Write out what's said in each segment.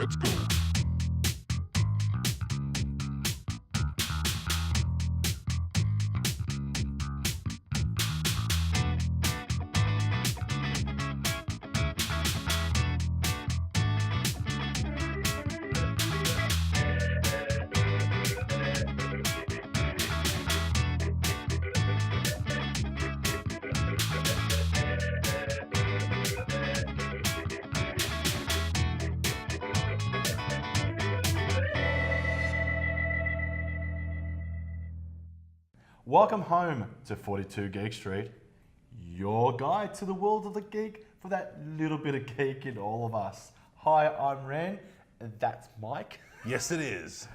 Let's go. Welcome home to 42 Geek Street, your guide to the world of the geek for that little bit of geek in all of us. Hi, I'm Ren, and that's Mike. Yes, it is.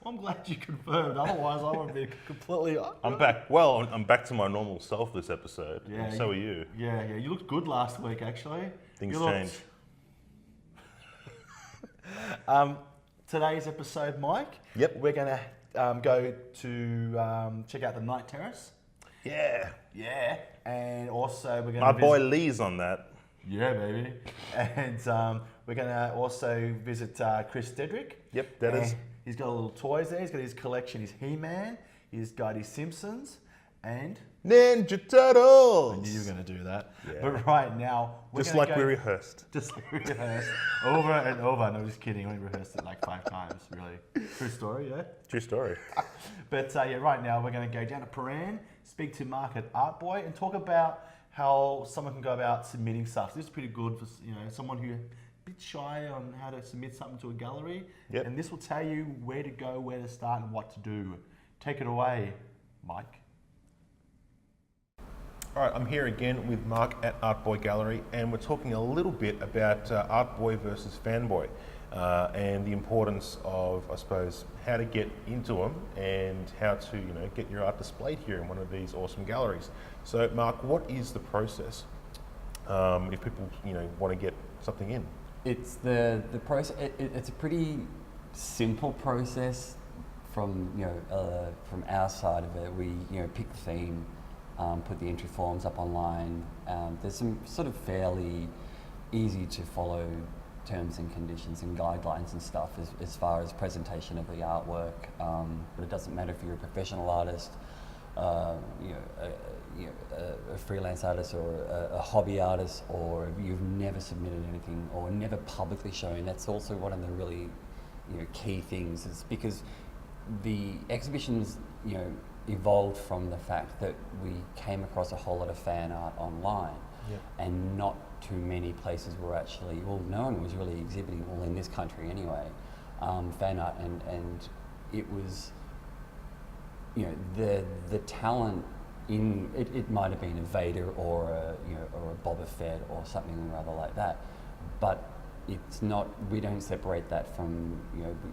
I'm glad you confirmed, otherwise I would be completely... I'm back. Well, I'm back to my normal self this episode. Yeah, So are you. Yeah, you looked good last week, actually. Things You change. Today's episode, Mike. Yep. We're going to go to check out the night Terrace. Yeah. Yeah. And also we're going to My boy Lee's on that. Yeah, baby. And we're going to also visit Chris Dedrick. Yep, that is. He's got a little toys there. He's got his collection, his He-Man. He's got his Simpsons. And Ninja I Turtles! knew you were going to do that. Yeah. But right now, we're Just gonna like go, we rehearsed. Just like we rehearsed. Over and over. No, just kidding. We rehearsed it like 5 times, really. True story, yeah? True story. But yeah, right now we're going to go down to Paran, speak to Marc at ArtBoy, and talk about how someone can go about submitting stuff. So this is pretty good for someone who's a bit shy on how to submit something to a gallery. Yep. And this will tell you where to go, where to start, and what to do. Take it away, Mike. All right, I'm here again with Marc at ArtBoy Gallery, and we're talking a little bit about ArtBoy versus Fanboy, and the importance of, I suppose, how to get into them and how to, get your art displayed here in one of these awesome galleries. So, Marc, what is the process if people, want to get something in? It's the process. It's a pretty simple process from from our side of it. We pick the theme. Put the entry forms up online. There's some sort of fairly easy to follow terms and conditions and guidelines and stuff as far as presentation of the artwork. But it doesn't matter if you're a professional artist, a freelance artist, or a hobby artist, or you've never submitted anything or never publicly shown. That's also one of the really key things, is because the exhibitions evolved from the fact that we came across a whole lot of fan art online. Yep. And not too many places were actually, no one was really exhibiting, in this country anyway, fan art, and it was, the talent in it might have been a Vader or a Boba Fett or something rather like that, but it's not. We don't separate that from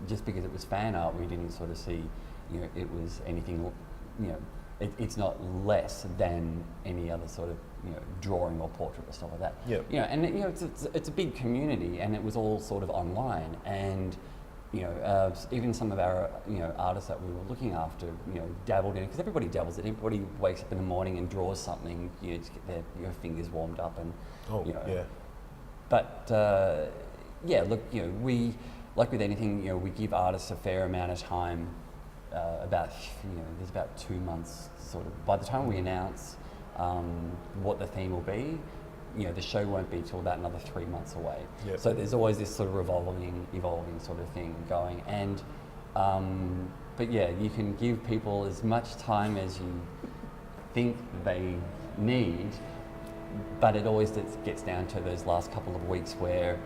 just because it was fan art. We didn't sort of see it was anything. It's not less than any other sort of drawing or portrait or stuff like that. Yep. And it's a big community, and it was all sort of online, and even some of our artists that we were looking after dabbled in it, because everybody dabbles in it. Everybody wakes up in the morning and draws something. Just get their fingers warmed up and Yeah. But look, we, like with anything, we give artists a fair amount of time. There's about 2 months sort of. By the time we announce what the theme will be, the show won't be till about another 3 months away. Yep. So there's always this sort of evolving sort of thing going. And but yeah, you can give people as much time as you think they need, but it always gets down to those last couple of weeks where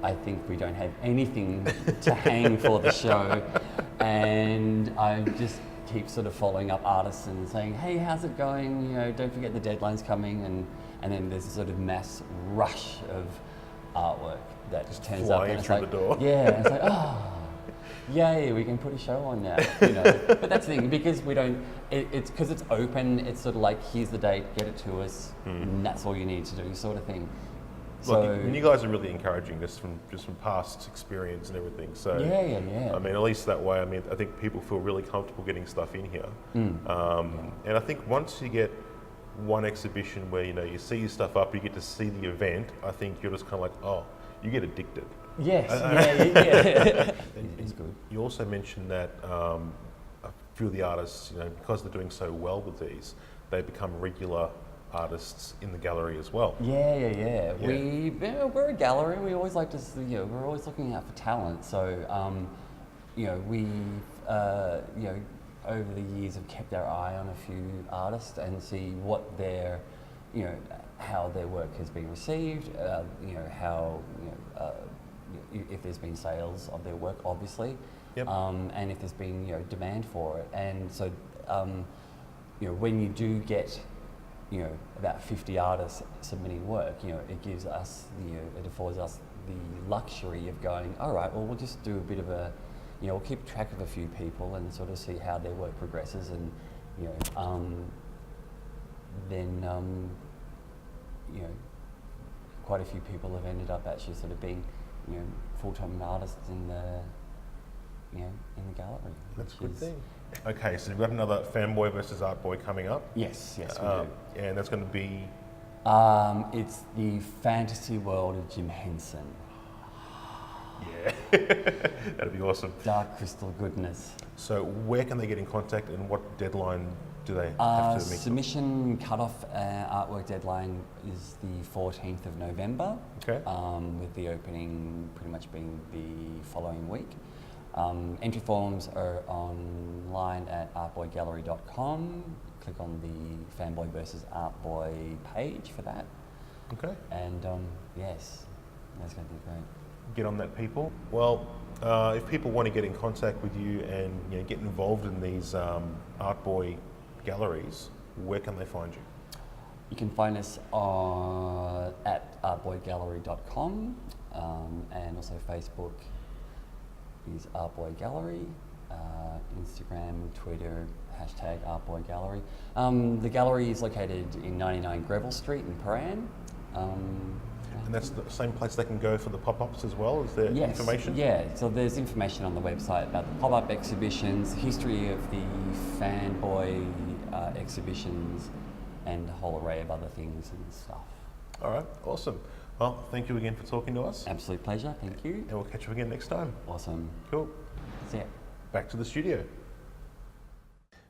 I think we don't have anything to hang for the show, and I just keep sort of following up artists and saying, hey, how's it going? Don't forget the deadline's coming, and then there's a sort of mass rush of artwork that just turns up. Flying And it's through like, the door. Yeah, and it's like, yay, we can put a show on now. But that's the thing, because we don't. It's because it's open. It's sort of like, here's the date, get it to us, and that's all you need to do, sort of thing. Look, and you guys are really encouraging this from past experience and everything. So Yeah. I mean, at least that way. I mean, I think people feel really comfortable getting stuff in here. And I think once you get one exhibition where you see your stuff up, you get to see the event. I think you're just kind of like, oh, you get addicted. Yes, yeah. It's good. You also mentioned that a few of the artists, because they're doing so well with these, they become regular artists in the gallery as well. Yeah. We're a gallery. We always like to, we're always looking out for talent. So, we've, over the years have kept our eye on a few artists and see what their, how their work has been received. How, if there's been sales of their work, obviously. Yep. And if there's been, demand for it. And so, when you do get about 50 artists submitting work, it gives us, it affords us the luxury of going, all right, well, we'll just do a bit of a, we'll keep track of a few people and sort of see how their work progresses, and, then, quite a few people have ended up actually sort of being, full-time artists in the, in the gallery. That's a good thing. Okay, so we've got another Fanboy versus ArtBoy coming up. Yes, we do. And that's going to be... it's the fantasy world of Jim Henson. Yeah, that'd be awesome. Dark crystal goodness. So where can they get in contact, and what deadline do they have to meet? Submission cutoff artwork deadline is the 14th of November. Okay. With the opening pretty much being the following week. Entry forms are online at artboygallery.com. Click on the Fanboy versus ArtBoy page for that. Okay. And yes, that's going to be great. Get on that, people. Well, if people want to get in contact with you and get involved in these ArtBoy galleries, where can they find you? You can find us at artboygallery.com, and also Facebook is ArtBoy Gallery, Instagram, Twitter, hashtag ArtBoy Gallery. The gallery is located in 99 Greville Street in Paran. And that's the same place they can go for the pop-ups as well? Is there information? Yeah, so there's information on the website about the pop-up exhibitions, the history of the Fanboy exhibitions, and a whole array of other things and stuff. All right, awesome. Well, thank you again for talking to us. Absolute pleasure, thank you. And we'll catch you again next time. Awesome. Cool. That's it. Back to the studio.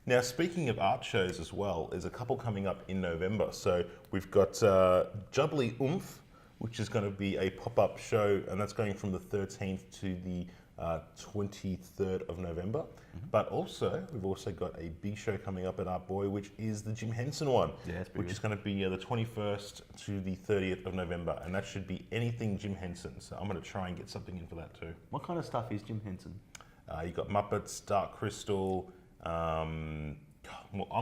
Now, speaking of art shows as well, there's a couple coming up in November. So we've got Jubbly Oomph, which is going to be a pop-up show, and that's going from the 13th to the 23rd of November. Mm-hmm. But also, we've also got a big show coming up at ArtBoy, which is the Jim Henson one, which is going to be the 21st to the 30th of November, and that should be anything Jim Henson. So I'm going to try and get something in for that too. What kind of stuff is Jim Henson? You've got Muppets, Dark Crystal. Well, I'm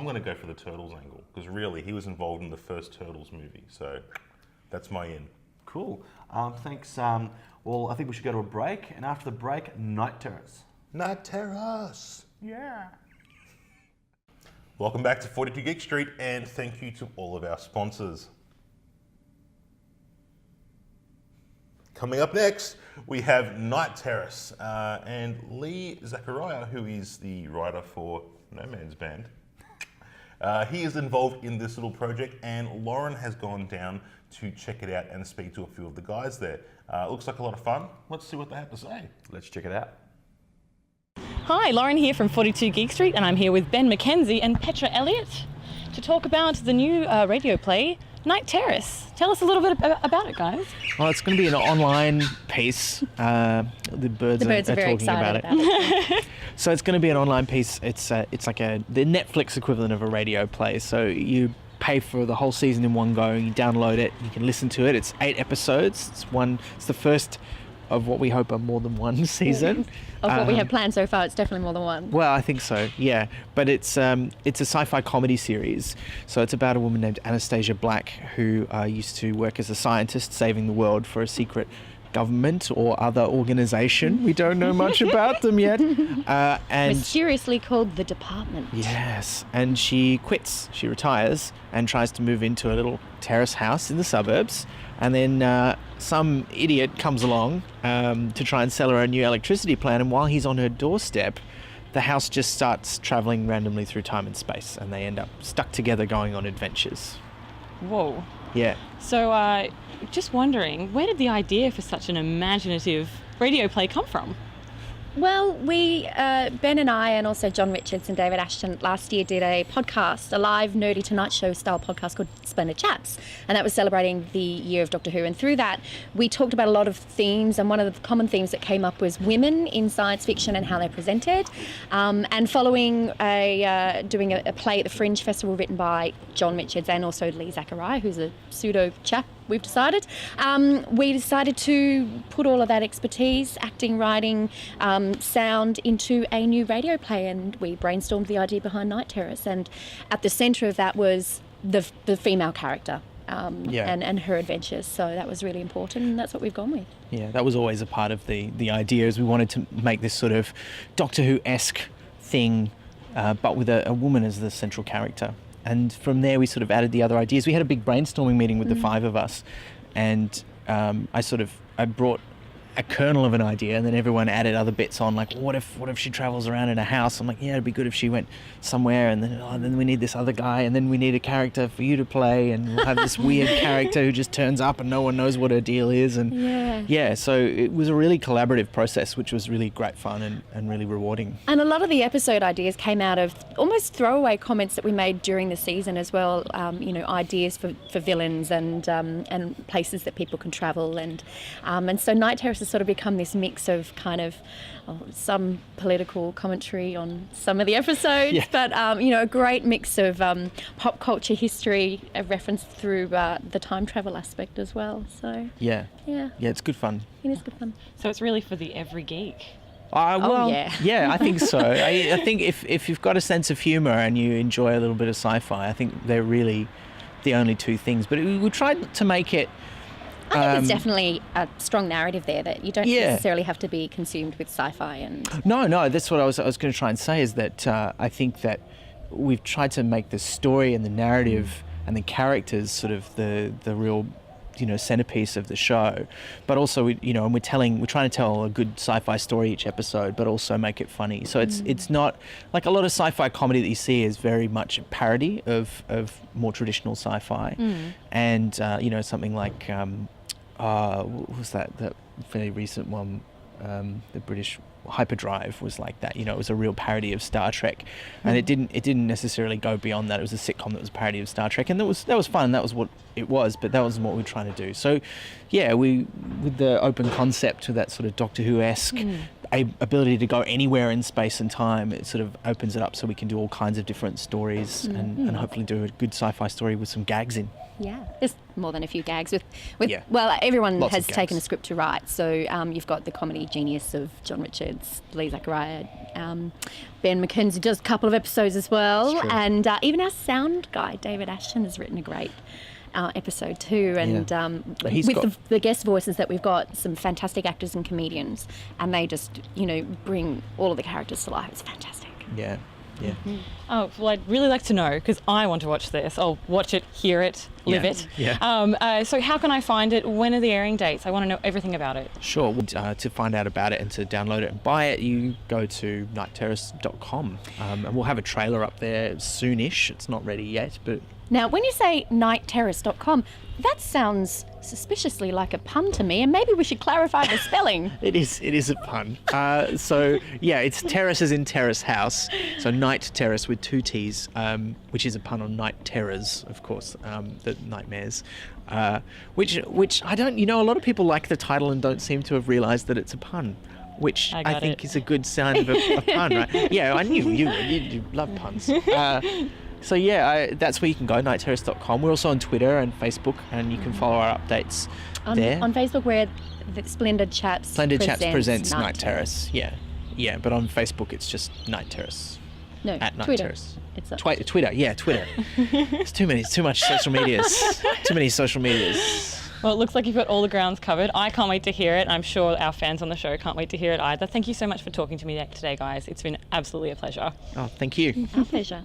going to go for the Turtles angle, because really, he was involved in the first Turtles movie, so that's my in. Cool. Thanks. Well, I think we should go to a break, and after the break, Night Terrace. Night Terrace. Yeah. Welcome back to 42 Geek Street, and thank you to all of our sponsors. Coming up next, we have Night Terrace, and Lee Zachariah, who is the writer for No Man's Band. He is involved in this little project, and Lauren has gone down to check it out and speak to a few of the guys there. Looks like a lot of fun. Let's see what they have to say. Let's check it out. Hi, Lauren here from 42 Geek Street, and I'm here with Ben McKenzie and Petra Elliot to talk about the new radio play, Night Terrace. Tell us a little bit about it, guys. Well, it's going to be an online piece. The birds are very talking about it. So it's going to be an online piece. It's like the Netflix equivalent of a radio play. So you pay for the whole season in one go. You download it. You can listen to it. It's 8 episodes. It's the first of what we hope are more than one season. Of what we have planned so far, it's definitely more than one. Well, I think so, yeah. But it's a sci-fi comedy series. So it's about a woman named Anastasia Black who used to work as a scientist saving the world for a secret government or other organization. We don't know much about them yet. And mysteriously called the Department. Yes, and she quits. She retires and tries to move into a little terrace house in the suburbs. And then some idiot comes along to try and sell her a new electricity plan. And while he's on her doorstep, the house just starts traveling randomly through time and space. And they end up stuck together going on adventures. Whoa. Yeah. So just wondering, where did the idea for such an imaginative radio play come from? Well, we, Ben and I, and also John Richards and David Ashton, last year did a podcast, a live Nerdy Tonight Show style podcast called Splendid Chats, and that was celebrating the year of Doctor Who. And through that, we talked about a lot of themes, and one of the common themes that came up was women in science fiction and how they're presented. And following doing a play at the Fringe Festival written by John Richards and also Lee Zachariah, who's a pseudo chap, we decided to put all of that expertise, acting, writing, sound, into a new radio play, and we brainstormed the idea behind Night Terrace, and at the centre of that was the female character and her adventures. So that was really important, and that's what we've gone with. Yeah, that was always a part of the idea, is we wanted to make this sort of Doctor Who-esque thing, but with a woman as the central character. And from there, we sort of added the other ideas. We had a big brainstorming meeting with the five of us, and I brought a kernel of an idea, and then everyone added other bits on, like, what if she travels around in a house? I'm like, yeah, it'd be good if she went somewhere, and then we need this other guy, and then we need a character for you to play, and we'll have this weird character who just turns up and no one knows what her deal is. And so it was a really collaborative process, which was really great fun and really rewarding. And a lot of the episode ideas came out of almost throwaway comments that we made during the season as well, ideas for villains and places that people can travel, and so Night Terrace has sort of become this mix of kind of some political commentary on some of the episodes, but a great mix of pop culture history, a reference through the time travel aspect as well. So yeah, it's good fun. It is good fun. So it's really for the every geek. I think so. I think if you've got a sense of humour and you enjoy a little bit of sci-fi, I think they're really the only two things. But we tried to make it. I think there's definitely a strong narrative there that you don't necessarily have to be consumed with sci-fi and. No, that's what I was going to try and say, is that I think that we've tried to make the story and the narrative and the characters sort of the real, centerpiece of the show, but also we're trying to tell a good sci-fi story each episode, but also make it funny. So it's not like a lot of sci-fi comedy that you see is very much a parody of more traditional sci-fi, and something like what was that fairly recent one, the British Hyperdrive was like that. It was a real parody of Star Trek, and it didn't necessarily go beyond that. It was a sitcom that was a parody of Star Trek, and that was fun. That was what it was, but that wasn't what we were trying to do. So, we with the open concept of that sort of Doctor Who-esque ability to go anywhere in space and time, it sort of opens it up so we can do all kinds of different stories and hopefully do a good sci-fi story with some gags in. Yeah, there's more than a few gags well, everyone has taken a script to write. So you've got the comedy genius of John Richards, Lee Zachariah, Ben McKenzie does a couple of episodes as well, and even our sound guy David Ashton has written a great episode too, and with the guest voices that we've got, some fantastic actors and comedians, and they just bring all of the characters to life. It's fantastic. Yeah. Oh, well, I'd really like to know, because I want to watch this. I'll watch it, hear it, live it. Yeah. So how can I find it? When are the airing dates? I want to know everything about it. Sure. To find out about it and to download it and buy it, you go to nightterrace.com, and we'll have a trailer up there soonish. It's not ready yet, but... Now, when you say nightterrace.com, that sounds suspiciously like a pun to me, and maybe we should clarify the spelling. It is a pun. It's terrace as in terrace house. So Night Terrace with two T's, which is a pun on night terrors, of course, the nightmares. Which I don't, a lot of people like the title and don't seem to have realised that it's a pun, which I think is a good sign of a pun, right? Yeah, I knew you love puns. So that's where you can go, nightterrace.com. We're also on Twitter and Facebook, and you can follow our updates there. On Facebook, we're Splendid Chats presents Night Terrace. Yeah, but on Facebook it's just Night Terrace. No, at Night Twitter. Terrace. It's Twitter. Twitter. It's too much social medias. Too many social medias. Well, it looks like you've got all the grounds covered. I can't wait to hear it. I'm sure our fans on the show can't wait to hear it either. Thank you so much for talking to me today, guys. It's been absolutely a pleasure. Oh, thank you. Our pleasure.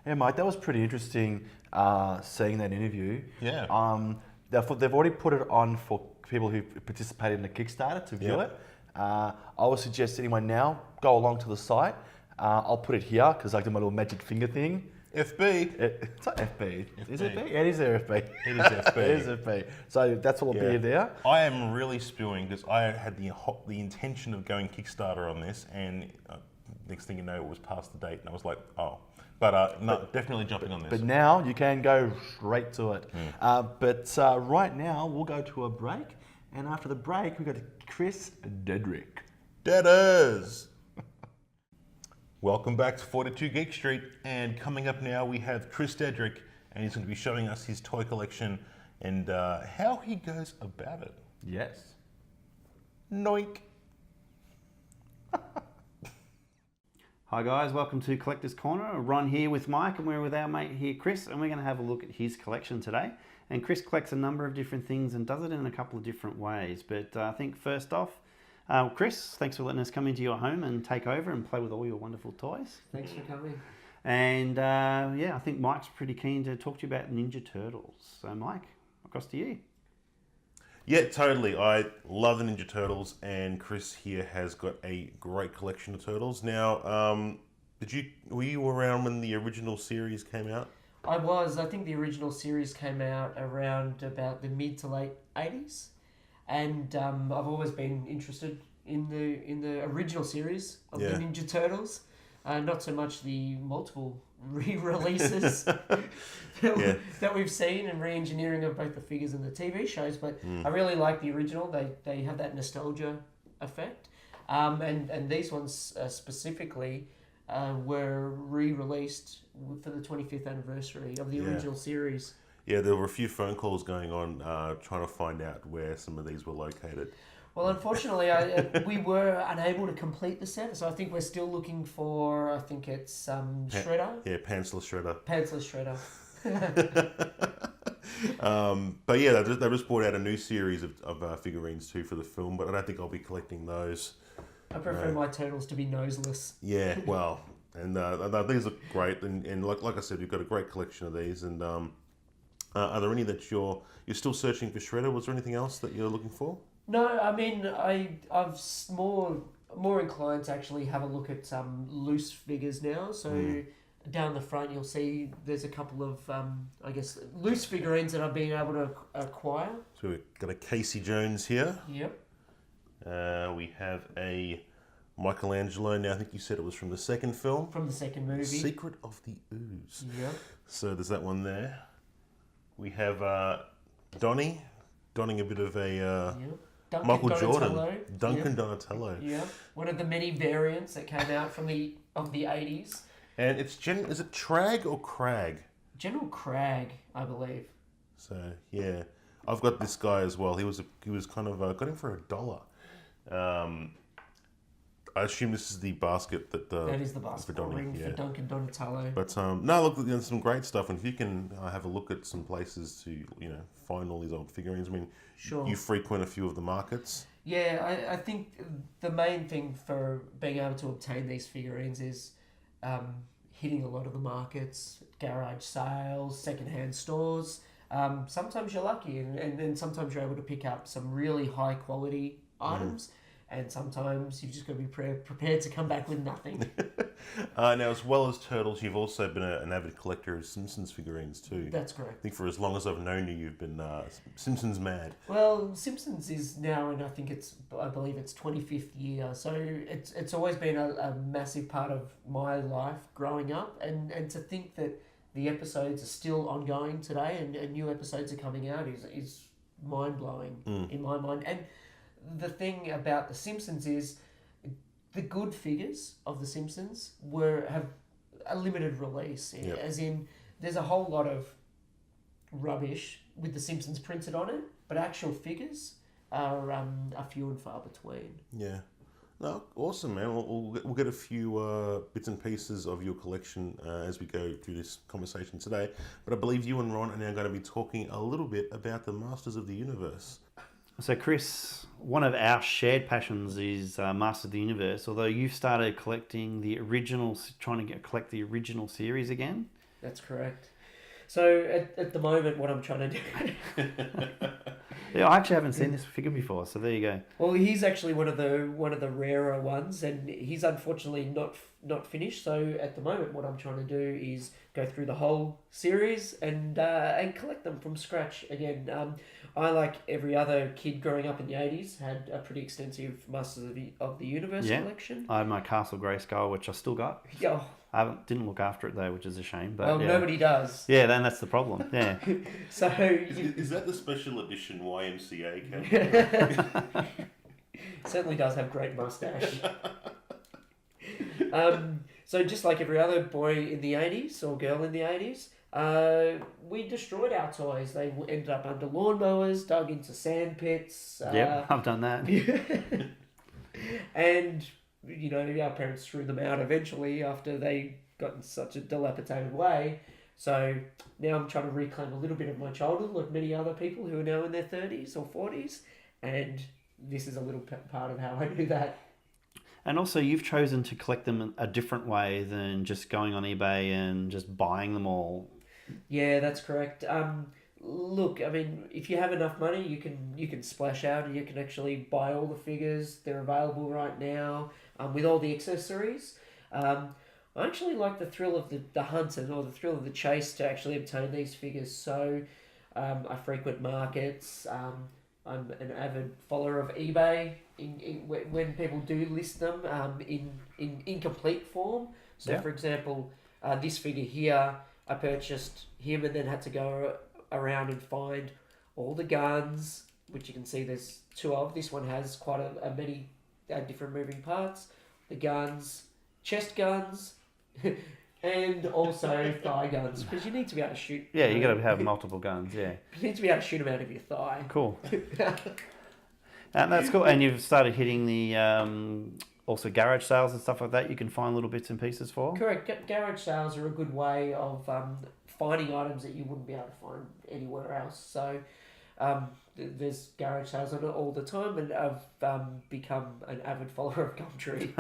Yeah, Mike, that was pretty interesting seeing that interview. Yeah. They've already put it on for people who participated in the Kickstarter to view it. I would suggest anyone now go along to the site. I'll put it here because I do my little magic finger thing. FB. It's not FB. Is it B? It is FB. It is FB. It is FB. So that's all beer there. I am really spewing because I had the intention of going Kickstarter on this, and next thing you know, it was past the date, and I was like, oh. But no, definitely jumping on this. But now you can go straight to it. But right now, we'll go to a break. And after the break, we go to Chris Dedrick. Deaders! Welcome back to 42 Geek Street. And coming up now, we have Chris Dedrick, and he's going to be showing us his toy collection and how he goes about it. Yes. Noink. Hi guys, welcome to Collector's Corner. Ron here with Mike, and we're with our mate here, Chris, and we're going to have a look at his collection today. And Chris collects a number of different things and does it in a couple of different ways. But I think first off, Chris, thanks for letting us come into your home and take over and play with all your wonderful toys. Thanks for coming. And yeah, I think Mike's pretty keen to talk to you about Ninja Turtles. So Mike, across to you. Yeah, totally. I love the Ninja Turtles, and Chris here has got a great collection of turtles. Now, were you around when the original series came out? I was. I think the original series came out around about the mid to late 80s, and I've always been interested in the original series of the Ninja Turtles. Not so much the multiple re-releases that we've seen and re-engineering of both the figures and the TV shows, but I really like the original. They have that nostalgia effect, and these ones specifically were re-released for the 25th anniversary of the original series. Yeah, there were a few phone calls going on trying to find out where some of these were located. Well, unfortunately, we were unable to complete the set, so I think we're still looking for, I think it's Shredder. Yeah, Pantsless Shredder. Pantsless Shredder. But yeah, they just brought out a new series of figurines too for the film, but I don't think I'll be collecting those. I prefer my turtles to be noseless. Yeah, well, and these look great, and like I said, you've got a great collection of these. And are there any that you're still searching for Shredder? Was there anything else that you're looking for? No, I mean, I've more inclined to actually have a look at some loose figures now. So down the front, you'll see there's a couple of, I guess, loose figurines that I've been able to acquire. So we've got a Casey Jones here. Yep. We have a Michelangelo. Now, I think you said it was from the second film. From the second movie. Secret of the Ooze. Yep. So there's that one there. We have Donnie, donning a bit of a Michael Jordan. Duncan Donatello. Yeah. One of the many variants that came out from the 80s. And it's is it Trag or Crag? General Crag, I believe. So yeah, I've got this guy as well. He was kind of got him for $1. I assume this is the basket that is the basketball ring for Duncan Donatello. But no, look, there's some great stuff, and if you can have a look at some places to find all these old figurines. I mean, sure. You frequent a few of the markets. Yeah, I think the main thing for being able to obtain these figurines is hitting a lot of the markets, garage sales, secondhand stores. Sometimes you're lucky, and then sometimes you're able to pick up some really high quality items. And sometimes you've just got to be prepared to come back with nothing. Now, as well as turtles, you've also been an avid collector of Simpsons figurines too. That's correct. I think for as long as I've known you, you've been Simpsons mad. Well, Simpsons is now, and I believe it's 25th year. So it's always been a massive part of my life growing up, and to think that the episodes are still ongoing today, and new episodes are coming out is mind blowing in my mind. And the thing about The Simpsons is the good figures of The Simpsons have a limited release. Yep. As in, there's a whole lot of rubbish with The Simpsons printed on it, but actual figures are few and far between. Yeah. No, awesome, man. We'll get a few bits and pieces of your collection as we go through this conversation today. But I believe you and Ron are now going to be talking a little bit about the Masters of the Universe. So Chris, one of our shared passions is Masters of the Universe, although you've started collecting the original, collect the original series again. That's correct. So at the moment, what I'm trying to do Yeah, I actually haven't seen this figure before, so there you go. Well, he's actually one of the rarer ones, and he's unfortunately not finished. So at the moment, what I'm trying to do is go through the whole series and collect them from scratch again. I, like every other kid growing up in the 80s, had a pretty extensive Masters of the Universe collection. I have my Castle Grayskull, which I still got. Yeah. I didn't look after it though, which is a shame. But Well, nobody does. Yeah, then that's the problem. Yeah. So Is that the special edition YMCA camera? certainly does have great mustache. So just like every other boy in the 80s or girl in the 80s, we destroyed our toys. They ended up under lawnmowers, dug into sand pits. Yep, I've done that. And, you know, our parents threw them out eventually after they got in such a dilapidated way. So now I'm trying to reclaim a little bit of my childhood, like many other people who are now in their 30s or 40s. And this is a little part of how I do that. And also, you've chosen to collect them a different way than just going on eBay and just buying them all. Yeah, that's correct. Look, I mean, if you have enough money, you can splash out and you can actually buy all the figures. They're available right now with all the accessories. I actually like the thrill of the hunt or the thrill of the chase to actually obtain these figures. So I frequent markets. I'm an avid follower of eBay when people do list them in incomplete form. So, for example, this figure here, I purchased him and then had to go around and find all the guns, which you can see there's two of. This one has quite a many different moving parts. The guns, chest guns, and also thigh guns, because you need to be able to shoot. Yeah, you got to have multiple guns, yeah. You need to be able to shoot them out of your thigh. Cool. And that's cool. And you've started hitting the also garage sales and stuff like that. You can find little bits and pieces for. Correct. Garage sales are a good way of finding items that you wouldn't be able to find anywhere else. So there's garage sales on it all the time, and I've become an avid follower of Gumtree.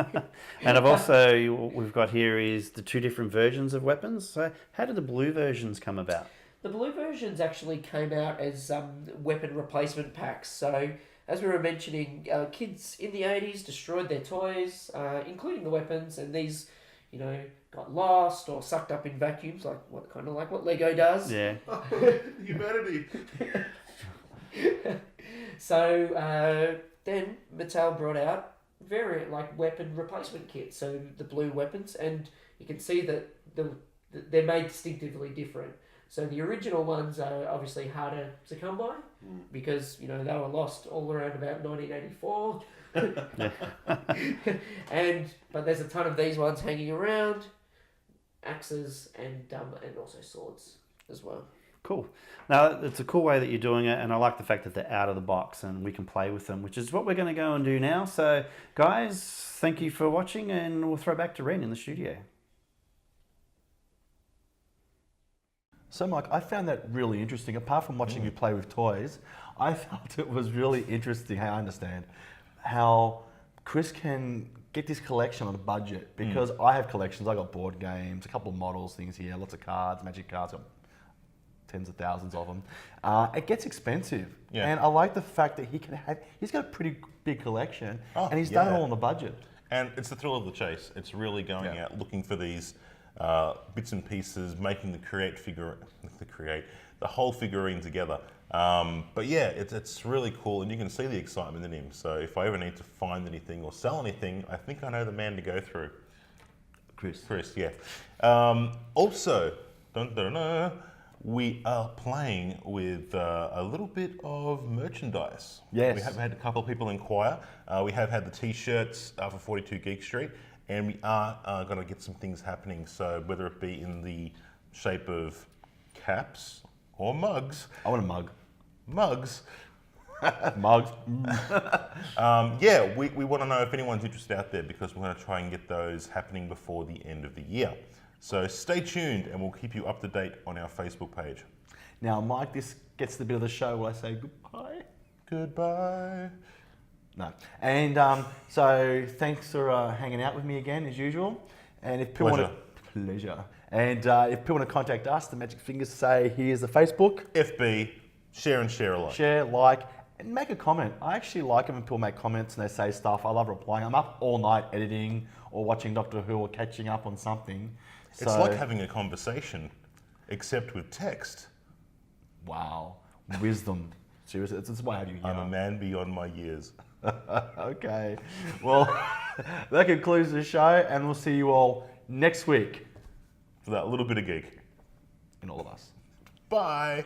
And I've also, what we've got here is the two different versions of weapons. So how did the blue versions come about? The blue versions actually came out as weapon replacement packs. So as we were mentioning, kids in the 80s destroyed their toys, including the weapons, and these, you know, got lost or sucked up in vacuums, like what Lego does. Yeah. Humanity. So then Mattel brought out variant weapon replacement kits. So the blue weapons, and you can see that they're made distinctively different. So the original ones are obviously harder to come by because, you know, they were lost all around about 1984. But there's a ton of these ones hanging around, axes and also swords as well. Cool. Now, it's a cool way that you're doing it, and I like the fact that they're out of the box and we can play with them, which is what we're going to go and do now. So, guys, thank you for watching, and we'll throw back to Ren in the studio. So, Mike, I found that really interesting. Apart from watching you play with toys, I felt it was really interesting, I understand, how Chris can get this collection on a budget. Because I have collections. I got board games, a couple of models, things here, lots of cards, magic cards, got tens of thousands of them. It gets expensive. Yeah. And I like the fact that he's got a pretty big collection, and he's done it all on the budget. And it's the thrill of the chase. It's really going out looking for these bits and pieces, making the whole figurine together. But yeah, it's really cool, and you can see the excitement in him. So if I ever need to find anything or sell anything, I think I know the man to go through. Chris, yeah. Also, we are playing with a little bit of merchandise. Yes. We have had a couple of people inquire. We have had the t-shirts for 42 Geek Street, and we are going to get some things happening. So whether it be in the shape of caps or mugs. I want a mug. Mugs. Mugs. Yeah, we want to know if anyone's interested out there, because we're going to try and get those happening before the end of the year. So stay tuned, and we'll keep you up to date on our Facebook page. Now, Mike, this gets the bit of the show where I say goodbye. Goodbye. No. And so thanks for hanging out with me again, as usual. And if people want to... Pleasure. And if people want to contact us, the Magic Fingers say, here's the Facebook. FB, share and share alike. Share, like, And make a comment. I actually like it when people make comments and they say stuff. I love replying. I'm up all night editing or watching Doctor Who or catching up on something. It's like having a conversation, except with text. Wow. Wisdom. Seriously, this is why I have you here. I'm a man beyond my years. Okay. Well, that concludes the show, and we'll see you all next week. For that little bit of geek. In all of us. Bye.